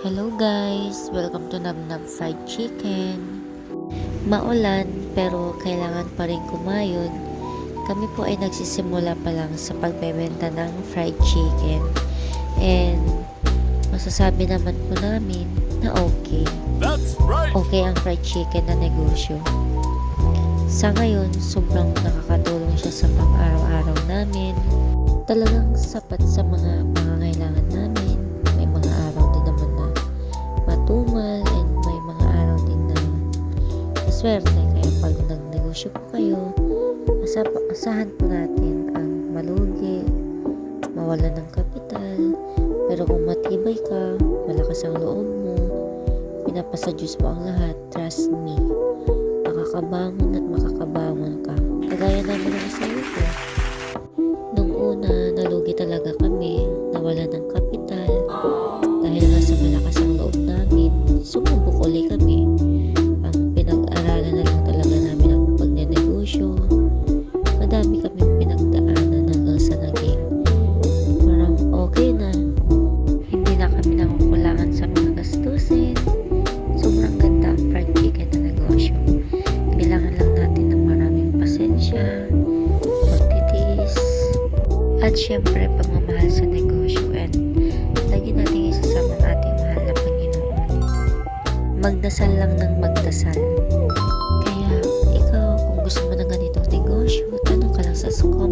Hello guys! Welcome to Nabnab Fried Chicken. Maulan pero kailangan pa rin kumayod. Kami po ay nagsisimula pa lang sa pagbebenta ng fried chicken. And masasabi naman po namin na okay. That's right. Okay ang fried chicken na negosyo. Sa ngayon, sobrang nakakatulong siya sa pang-araw-araw namin. Talagang sapat sa mga pangangailangan namin. May mga araw din naman na matumal and may mga araw din na swerte. Kaya pag nagnegosyo po kayo, asahan po natin ang malugi, mawala ng kapital. Pero kung matibay ka, malakas ang loob mo, pinapasa Diyos mo ang lahat, trust me, makakabangon at makakabangon ka. Kagaya namin ng isa ko. Nung una, nalugi talaga kami, nawala ng kapital. Dahil nga sa malakas ang loob namin, sumubok uli kami. Ang pinag-aralan na lang talaga namin ang pagnenegosyo. Madami kaming pinagdaanan hanggang sa naging parang okay na. Hindi na kami nakukulangan sa mga gastusin. Sobrang ganda ang fried chicken na negosyo. Kailangan lang natin ng maraming pasensya, pagtitiis, at syempre pagmamahal sa negosyo, and lagi natin isasama ang ating mahal na Panginoon. Magdasal lang ng magdasal. Kaya ikaw, kung gusto mo ng ganitong negosyo, tanong ka lang sa comment